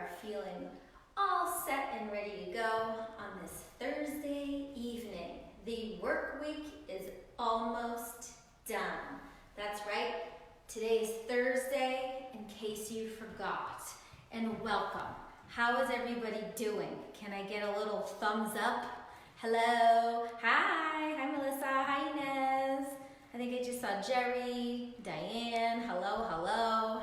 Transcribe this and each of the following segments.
are feeling all set and ready to go on this Thursday evening. The work week is almost done. That's right, today's Thursday, in case you forgot. And welcome. How is everybody doing? Can I get a little thumbs up? Hello, hi Melissa, hi Inez. I think I just saw Jerry, Diane, hello.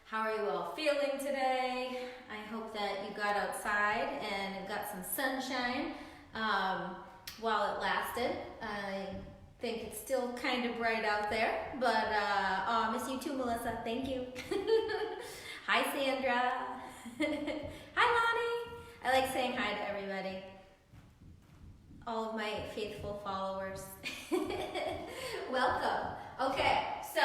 How are you all feeling today? I hope that you got outside and got some sunshine while it lasted. I think it's still kind of bright out there, but I miss you too, Melissa, thank you. Hi Sandra. Hi Lonnie. I like saying hi to everybody. All of my faithful followers. Welcome. Okay, so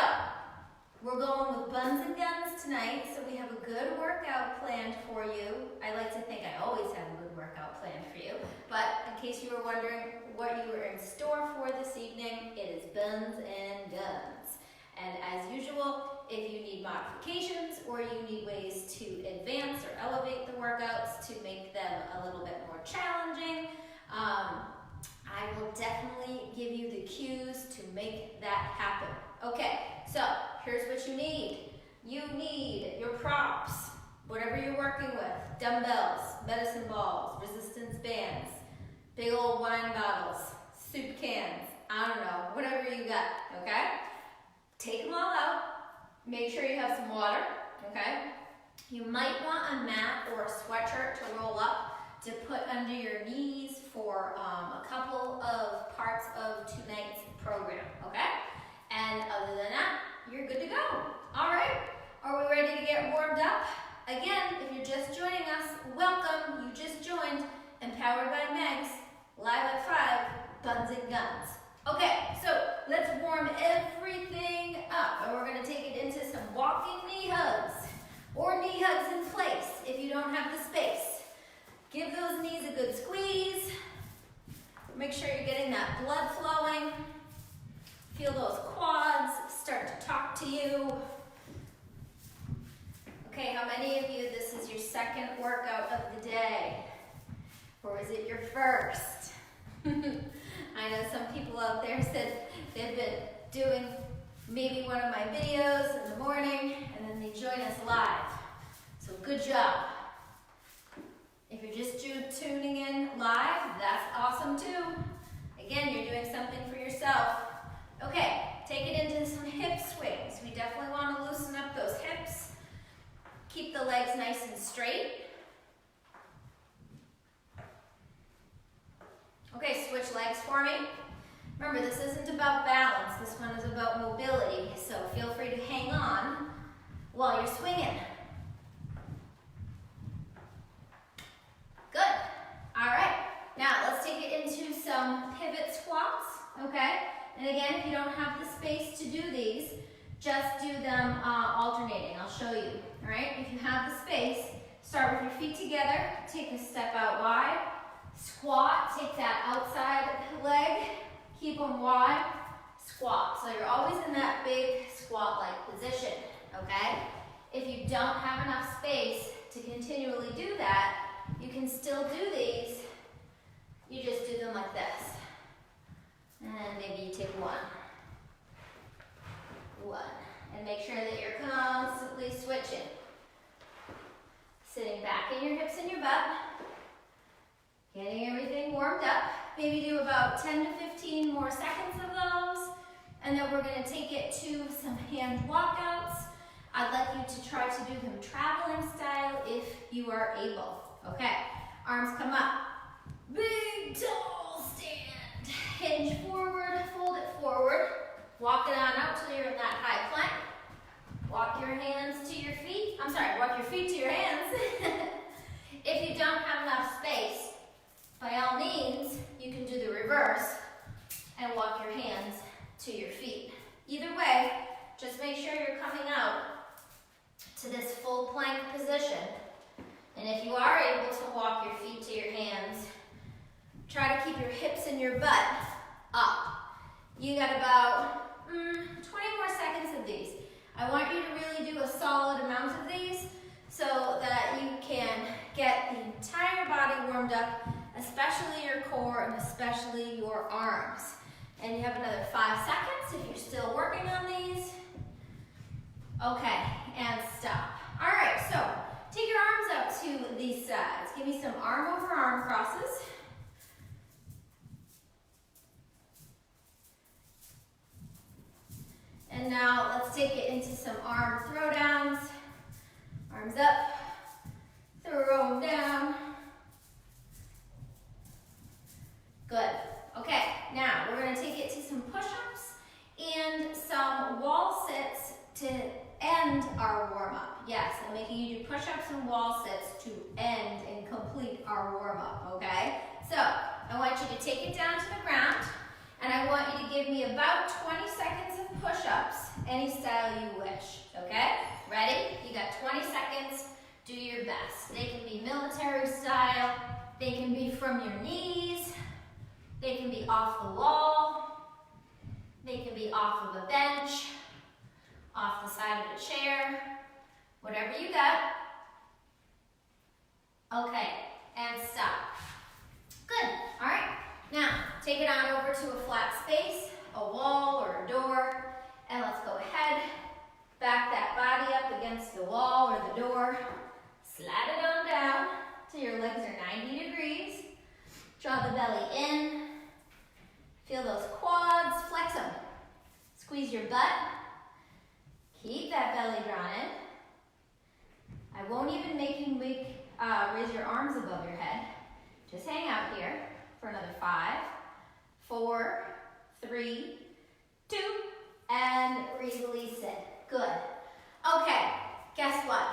we're going with Buns and Guns tonight, so we have a good workout planned for you. I like to think I always have a good workout planned for you, but in case you were wondering what you were in store for this evening, it is Buns and Guns. And as usual, if you need modifications or you need ways to advance or elevate the workouts to make them a little bit more challenging, I will definitely give you the cues to make that happen. Okay, so here's what you need. You need your props, whatever you're working with, dumbbells, medicine balls, resistance bands, big old wine bottles, soup cans, I don't know, whatever you got, okay? Take them all out. Make sure you have some water, okay? You might want a mat or a sweatshirt to roll up to put under your knees for a couple of parts of tonight's program, okay? And other than that, you're good to go. All right, are we ready to get warmed up? Again, if you're just joining us, welcome. You just joined Empowered by Megs, live at 5, Buns and Guns. Okay, so let's warm everything up, and we're gonna take it into some walking knee hugs, or knee hugs in place if you don't have the space. Give those knees a good squeeze. Make sure you're getting that blood flowing. Feel those quads start to talk to you. Okay, how many of you, this is your second workout of the day? Or is it your first? I know some people out there said they've been doing maybe one of my videos in the morning and then they join us live. So good job. If you're just tuning in live, that's awesome too. Again, you're doing something for yourself. Okay, take it into some hip swings. We definitely want to loosen up those hips. Keep the legs nice and straight. Okay, switch legs for me. Remember, this isn't about balance. This one is about mobility. So feel free to hang on while you're swinging. Good. All right. Now let's take it into some pivot squats. Okay. And again, if you don't have the space to do these, just do them alternating. I'll show you. All right. If you have the space, start with your feet together. Take a step out wide. Squat. Take that outside leg. Keep them wide. Squat. So you're always in that big squat-like position. Okay. If you don't have enough space to continually do that, you can still do these. You just do them like this. And maybe you take one. And make sure that you're constantly switching. Sitting back in your hips and your butt. Getting everything warmed up. Maybe do about 10 to 15 more seconds of those. And then we're going to take it to some hand walkouts. I'd like you to try to do them traveling style if you are able. Okay, arms come up. Big tall stand. Hinge forward, fold it forward. Walk it on out till you're in that high plank. Walk your hands to your feet. Walk your feet to your hands. If you don't have enough space, by all means, you can do the reverse and walk your hands to your feet. Either way, just make sure you're coming out to this full plank position. And if you are able to walk your feet to your hands, try to keep your hips and your butt up. You got about 20 more seconds of these. I want you to really do a solid amount of these so that you can Okay, and stop. All right, so take your arms out to these sides. Give me some arm over arm crosses. And now let's take it into some arm throwdowns. Arms up, throw them down. Good. Okay, now we're going to take it to some push-ups and some wall sits to end our warm-up. Yes, I'm making you do push-ups and wall sits to end and complete our warm-up, okay? So, I want you to take it down to the ground, and I want you to give me about 20 seconds of push-ups, any style you wish, okay? Ready? You got 20 seconds. Do your best. They can be military style. They can be from your knees. They can be off the wall. They can be off of a bench, off the side of a chair, whatever you got. Okay, and stop. Good, all right. Now, take it on over to a flat space, a wall or a door, and let's go ahead. Back that body up against the wall or the door. Slide it on down till your legs are 90 degrees. Draw the belly in. Feel those quads, flex them. Squeeze your butt. Keep that belly drawn in. I won't even make you raise your arms above your head. Just hang out here for another 5, 4, 3, 2, and release it. Good. Okay, guess what?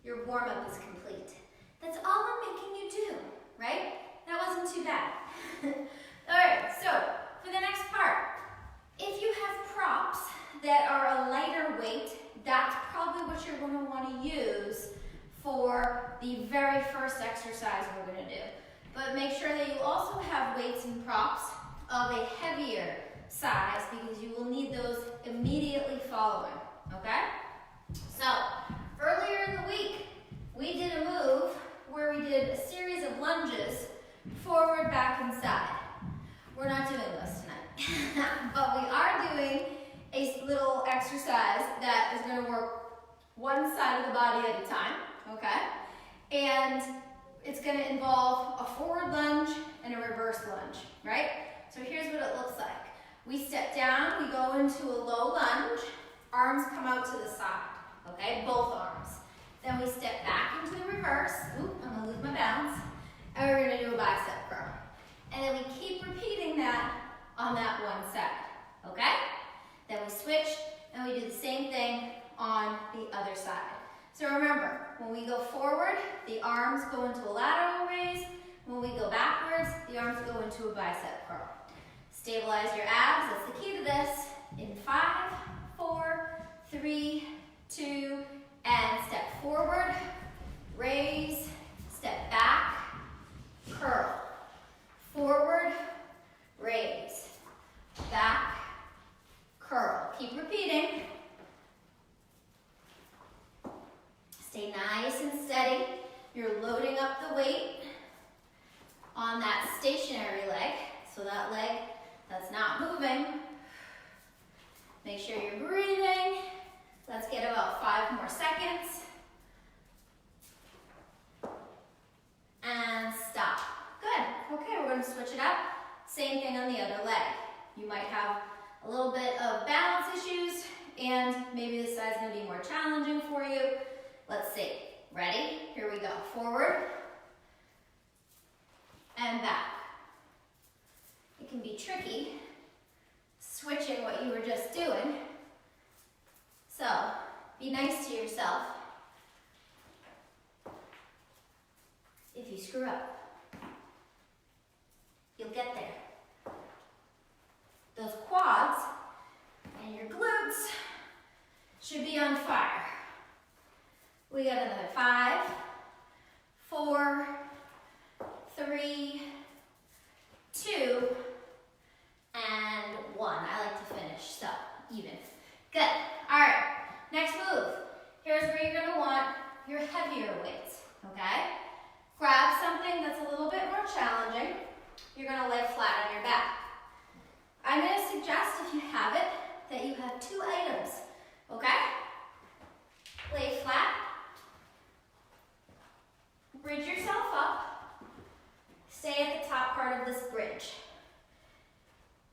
Your warm-up is complete. That's all I'm making you do, right? That wasn't too bad. All right, so for the next part, if you have props that are a lighter weight, that's probably what you're going to want to use for the very first exercise we're going to do. But make sure that you also have weights and props of a heavier size because you will need those immediately following, okay? So, earlier in the week, we did a move where we did a series of lunges, forward, back, and side. We're not doing those tonight, but we are doing a little exercise that is going to work one side of the body at a time, okay? And it's going to involve a forward lunge and a reverse lunge, right? So here's what it looks like. We step down, we go into a low lunge, arms come out to the side, okay? Both arms. Then we step back into the reverse. Oop, I'm gonna lose my balance. And we're gonna do a bicep curl. And then we keep repeating that on that one side, okay? Then we switch and we do the same thing on the other side. So remember, when we go forward, the arms go into a lateral raise. When we go backwards, the arms go into a bicep curl. Stabilize your abs, that's the key to this. In 5, 4, 3, 2, and step forward, raise, step back, curl. Forward, raise, back, curl. Keep repeating. Stay nice and steady. You're loading up the weight on that stationary leg. So that leg that's not moving. Make sure you're breathing. Let's get about 5 more seconds. And stop. Good. Okay, we're going to switch it up. Same thing on the other leg. You might have a little bit of balance issues, and maybe this side's going to be more challenging for you. Let's see. Ready? Here we go. Forward and back. It can be tricky switching what you were just doing. So, be nice to yourself if you screw up. You'll get there. Those quads and your glutes should be on fire. We got another 5, 4, 3, 2, and 1. I like to finish, so even. Good. All right, next move. Here's where you're going to want your heavier weights, okay? Grab something that's a little bit more challenging. You're going to lay flat on your back. I'm going to suggest, if you have it, that you have 2 items, okay? lay flat. Bridge yourself up. Stay at the top part of this bridge.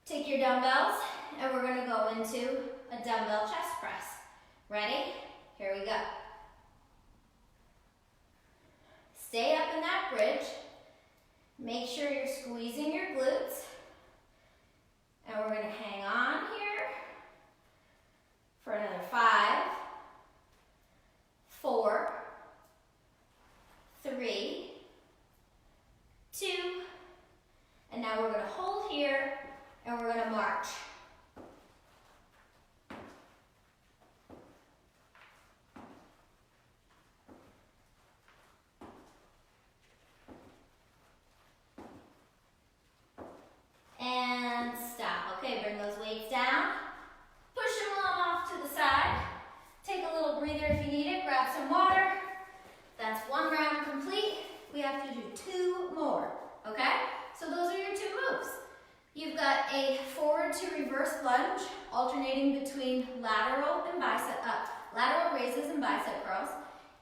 Take your dumbbells, and we're gonna go into a dumbbell chest press. Ready? Here we go. Stay up in that bridge. Make sure you're squeezing your glutes. And we're gonna hang on here for another 5, 4, 3, 2, and now we're gonna hold here and we're gonna march. And stop. Okay, bring those weights down. Push them off to the side. Take a little breather if you need it. Grab some water. That's 1 round complete. We have to do 2 more, okay? So those are your 2 moves. You've got a forward to reverse lunge, alternating between lateral raises and bicep curls.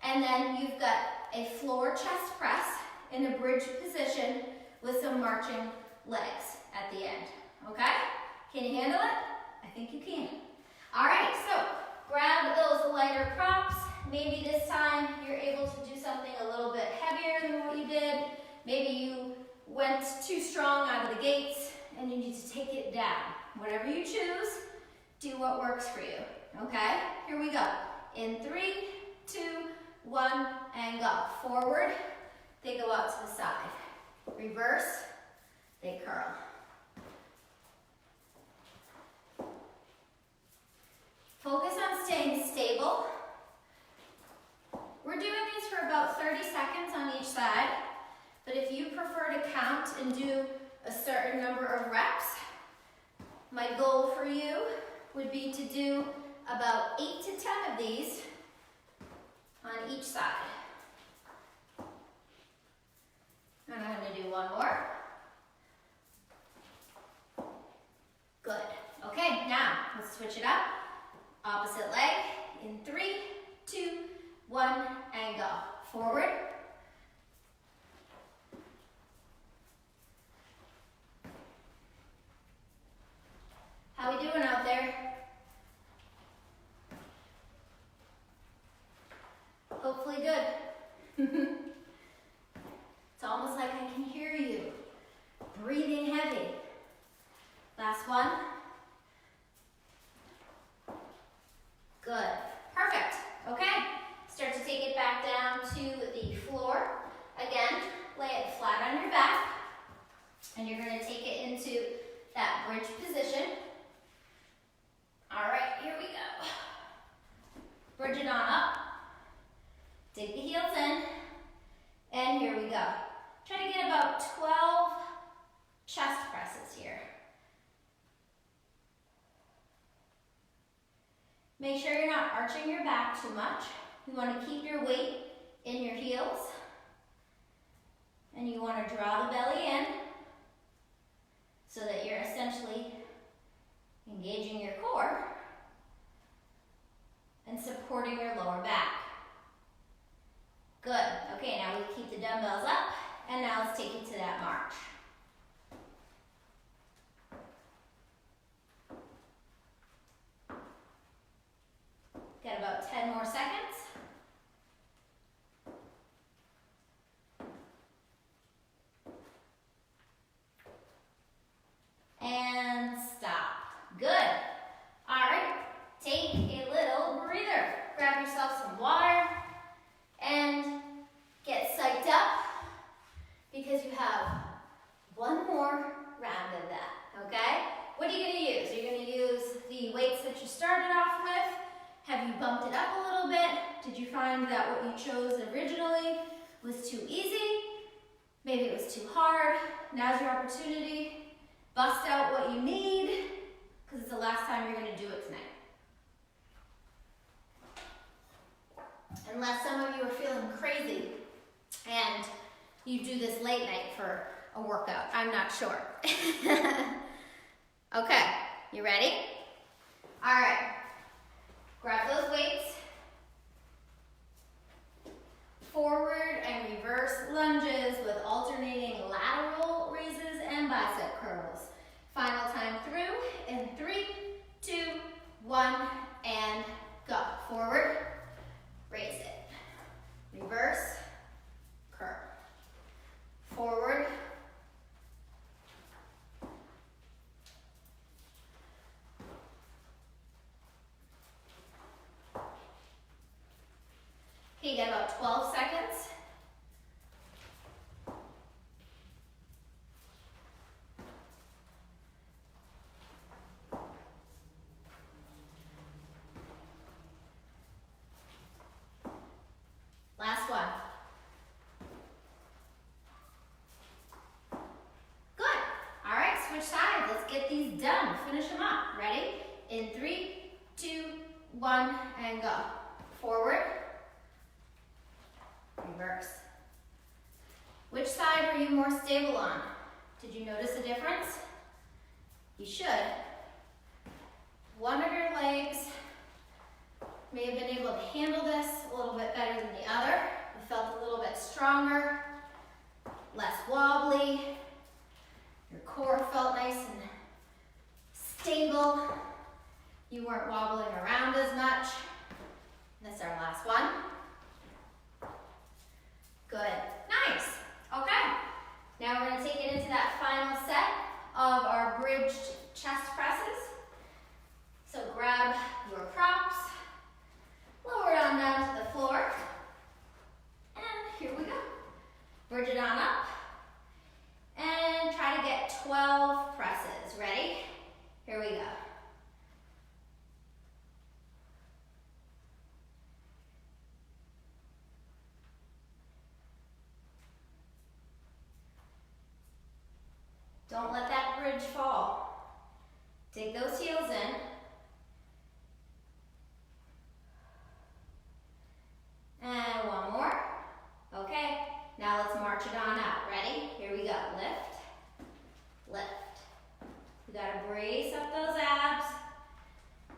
And then you've got a floor chest press in a bridge position with some marching legs at the end, okay? Can you handle it? I think you can. All right, so grab those lighter props. Maybe this time you're able to do something a little bit heavier than what you did. Maybe you went too strong out of the gates and you need to take it down. Whatever you choose, do what works for you, okay? Here we go. In 3, 2, 1, and go. Forward, they go out to the side. Reverse, they curl. Focus on staying stable. We're doing these for about 30 seconds on each side, but if you prefer to count and do a certain number of reps, my goal for you would be to do about 8 to 10 of these on each side. And I'm going to do 1 more. Good. Okay, now let's switch it up. Opposite leg in 3, 2, 1, and go. Forward. How we doing out there? Hopefully good. It's almost like I can hear you. Breathing heavy. Last one. Good. Perfect. Okay. Start to take it back down to the floor. Again, lay it flat on your back. And you're going to take it into that bridge position. All right, here we go. Bridge it on up. Dig the heels in. And here we go. Try to get about 12 chest presses here. Make sure you're not arching your back too much. You want to keep your weight in your heels. And you want to draw the belly in so that you're essentially engaging your core and supporting your lower back. Good. Okay, now we keep the dumbbells up, and now let's take it to that march. Got about 10 more seconds. And stop. Good. All right, take a little breather. Grab yourself some water and get psyched up because you have 1 more round of that, okay? What are you going to use? You're going to use the weights that you started off with. Have you bumped it up a little bit? Did you find that what you chose originally was too easy? Maybe it was too hard. Now's your opportunity. Bust out what you need, because it's the last time you're going to do it tonight. Unless some of you are feeling crazy and you do this late night for a workout. I'm not sure. Okay, you ready? All right. Grab those weights. forward and reverse lunges with alternating lateral raises and bicep curls. Final time through in 3, 2, 1, and go. Forward, raise it. Reverse, curl. Forward, okay, you got about 12 seconds. Last one. Good. All right, switch sides. Let's get these done. Finish them up. Ready? In 3, 2, 1, and go. Forward. Reverse. Which side are you more stable on? Did you notice a difference? You should. One of your legs may have been able to handle this a little bit better than the other. You felt a little bit stronger, less wobbly. Your core felt nice and stable. You weren't wobbling around as much. This is our last one. Good. Nice. Okay. Now we're going to take it into that final set of our bridged chest presses. So grab your props, lower it on down to the floor, and here we go. Bridge it on up, and try to get 12 presses. Ready? Here we go. Don't let that bridge fall. Dig those heels in. And one more. Okay, now let's march it on out. Ready? Here we go. Lift, lift. You gotta brace up those abs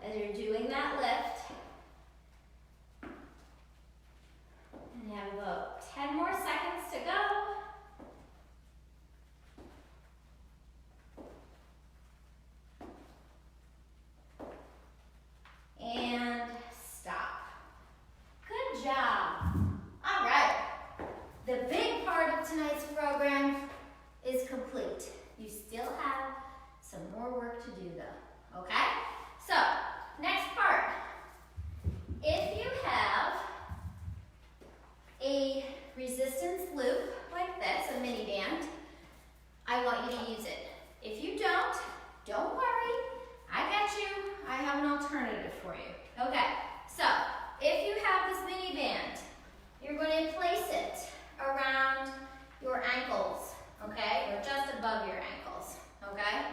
as you're doing that lift. And you have about 10 more seconds to go. And stop. Good job. All right. The big part of tonight's program is complete. You still have some more work to do though, okay? So, next part. If you have a resistance loop like this, a mini band, I want you to use it. If you don't worry. I got you. I have an alternative for you. Okay, so if you have this mini band, you're going to place it around your ankles, okay, or just above your ankles, okay?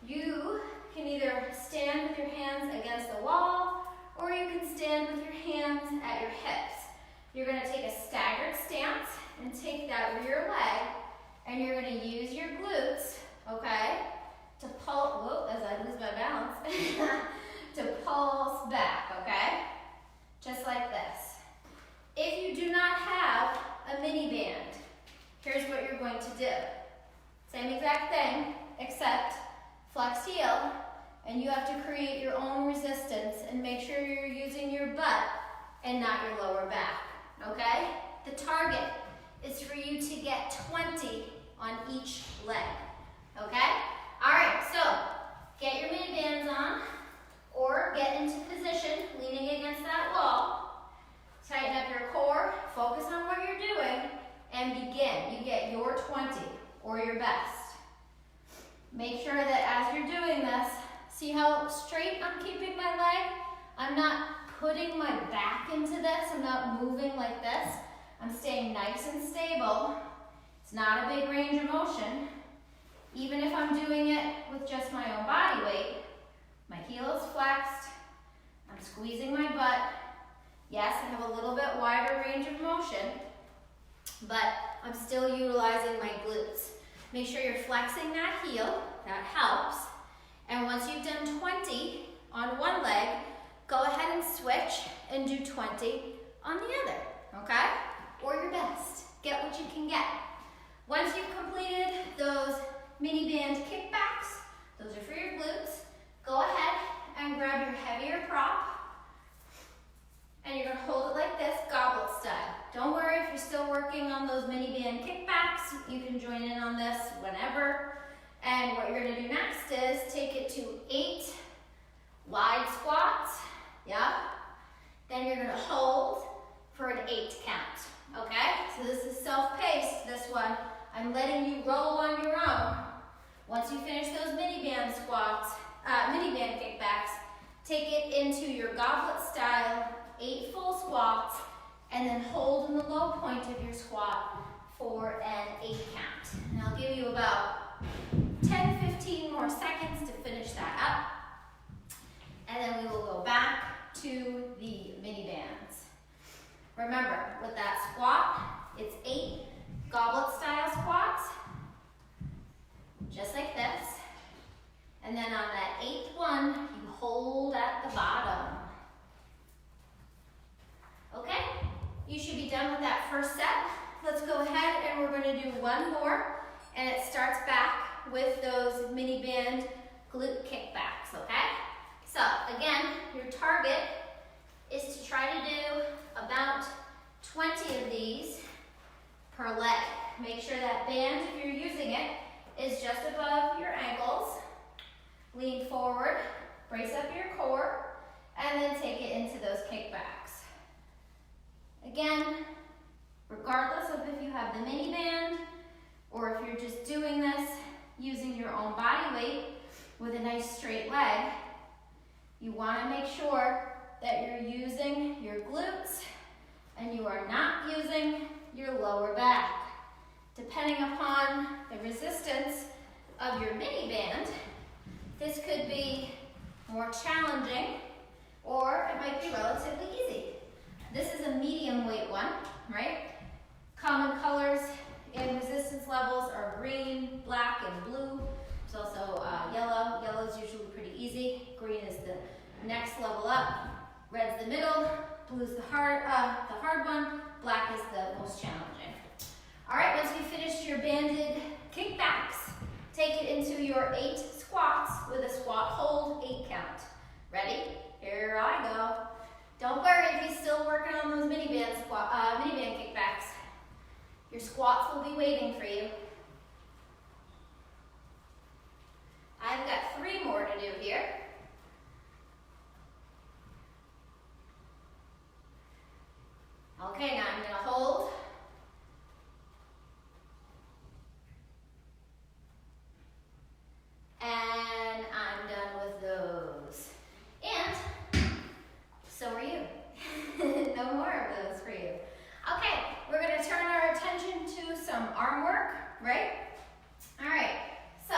You can either stand with your hands against the wall, or you can stand with your hands at your hips. You're going to take a staggered stance and take that rear leg, and you're going to use your glutes, okay, to pull, whoa, as I lose my balance, to pulse back, okay? Just like this. If you do not have a mini band, here's what you're going to do. Same exact thing, except flex heel, and you have to create your own resistance and make sure you're using your butt and not your lower back, okay? The target is for you to get 20 on each leg, okay? All right, so get your mini bands on or get into position, leaning against that wall. Tighten up your core, focus on what you're doing, and begin. You get your 20 or your best. Make sure that as you're doing this, see how straight I'm keeping my leg? I'm not putting my back into this. I'm not moving like this. I'm staying nice and stable. It's not a big range of motion. Even if I'm doing it with just my own body weight, my heel is flexed, I'm squeezing my butt. Yes, I have a little bit wider range of motion, but I'm still utilizing my glutes. Make sure you're flexing that heel, that helps. And once you've done 20 on one leg, go ahead and switch and do 20 on the other, okay? still working on those mini band kickbacks, you can join in on this whenever. And what you're gonna do next is take it to 8 wide squats, yeah? Then you're gonna hold for an 8 count, okay? So this is self-paced, this one. I'm letting you roll on your own. Once you finish those mini band squats, mini band kickbacks, take it into your goblet style, 8 full squats, and then hold in the low point of your squat for an 8 count. And I'll give you about 10-15 more seconds to finish that up. And then we will go back to the mini bands. Remember, with that squat, it's 8 goblet style squats, just like this. And then on that 8th one, you hold at the bottom. Okay, you should be done with that first set. Let's go ahead and we're gonna do one more, and it starts back with those mini band glute kickbacks, okay? So again, your target is to try to do about 20 of these per leg. Make sure that band, if you're using it, is just above your ankles. Lean forward, brace up your core, and then take it into those kickbacks. Again, regardless of if you have the mini band or if you're just doing this using your own body weight with a nice straight leg, you want to make sure that you're using your glutes and you are not using your lower back. Depending upon the resistance of your mini band, this could be more challenging or it might be relatively easy. This is a medium weight one, right? Common colors and resistance levels are green, black, and blue. There's also yellow. Yellow is usually pretty easy. Green is the next level up. Red's the middle. Blue is the hard one. Black is the most challenging. All right, once you finished your banded kickbacks, take it into your 8 squats with a squat hold 8 count. Ready? Here I go. Don't worry if you're still working on those mini band kickbacks. Your squats will be waiting for you. I've got 3 more to do here. Okay, now I'm going to hold. And I'm done with those. And so are you. No more of those for you. Okay, we're going to turn our attention to some arm work, right? All right, so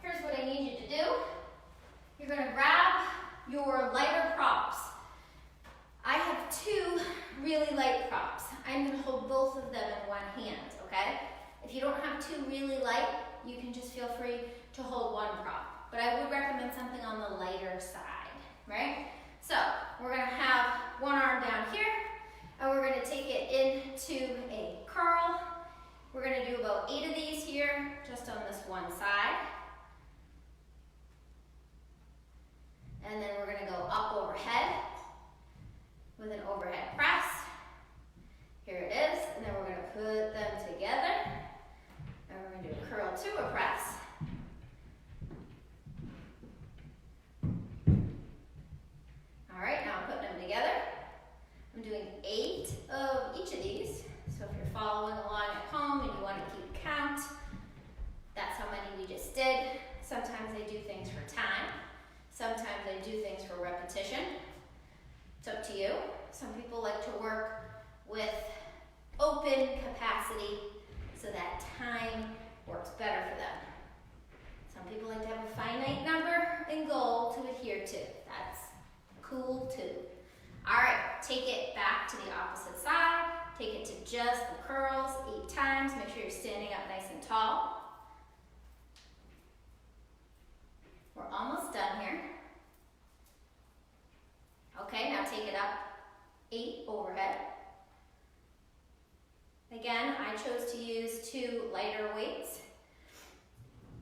here's what I need you to do. You're going to grab your lighter props. I have 2 really light props. I'm going to hold both of them in one hand, okay? If you don't have 2 really light, you can just feel free to hold 1 prop. But I would recommend something on the lighter side, right? So we're going to have one arm down here, and we're going to take it into a curl. We're going to do about 8 of these here, just on this one side. And then we're going to go up overhead with an overhead press. Here it is, and then we're going to put them together. And we're going to do a curl to a press. All right, now I'm putting them together. I'm doing 8 of each of these. So if you're following along at home and you want to keep count, that's how many we just did. Sometimes I do things for time. Sometimes I do things for repetition. It's up to you. Some people like to work with open capacity so that time works better for them. Some people like to have a finite number and goal to adhere to. That's cool too. All right, take it back to the opposite side. Take it to just the curls 8 times. Make sure you're standing up nice and tall. We're almost done here. Okay, now take it up 8 overhead. Again, I chose to use 2 lighter weights.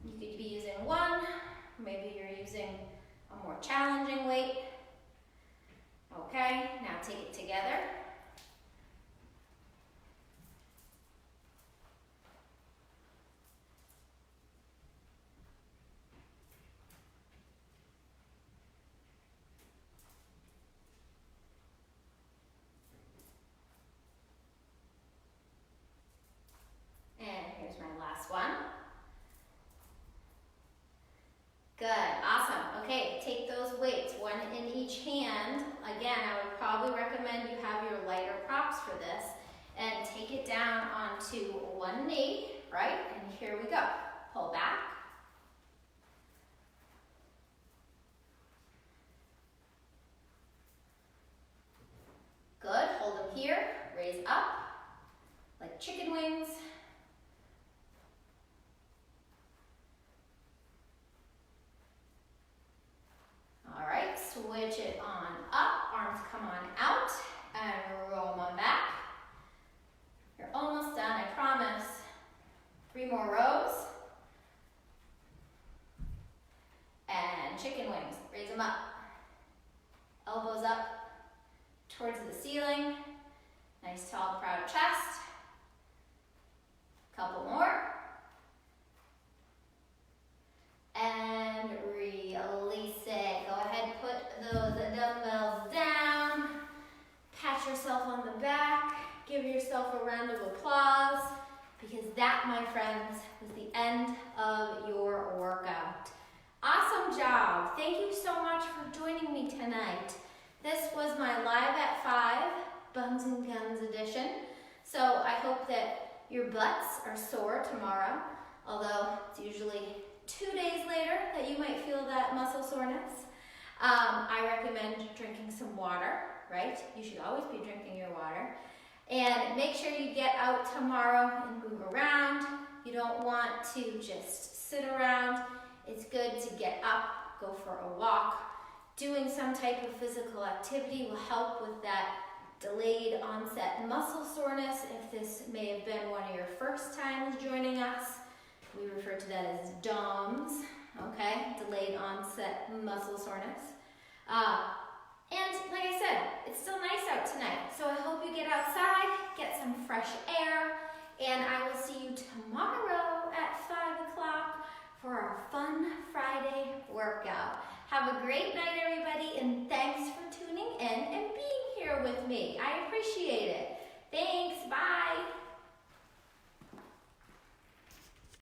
You could be using 1, maybe you're using a more challenging weight. Okay, now take it together. take it down onto one knee, right? And here we go. Pull back. Good, hold them here, raise up, like chicken wings. All right, switch it on up, arms come on out, and roll them back. You're almost done, I promise. 3 more rows. And chicken wings, raise them up. Elbows up towards the ceiling. Nice tall proud chest. Couple more. And release it. Go ahead, put those dumbbells down. Pat yourself on the back. Give yourself a round of applause, because that, my friends, was the end of your workout. Awesome job. Thank you so much for joining me tonight. This was my Live at 5 Buns and Guns edition. So I hope that your butts are sore tomorrow, although it's usually 2 days later that you might feel that muscle soreness. I recommend drinking some water, right? You should always be drinking your water. And make sure you get out tomorrow and move around. You don't want to just sit around. It's good to get up, go for a walk. Doing some type of physical activity will help with that delayed onset muscle soreness. If this may have been one of your first times joining us, we refer to that as DOMS, okay? Delayed onset muscle soreness. And like I said, it's still nice out tonight, so I hope you get outside, get some fresh air, and I will see you tomorrow at 5 o'clock for our fun Friday workout. Have a great night, everybody, and thanks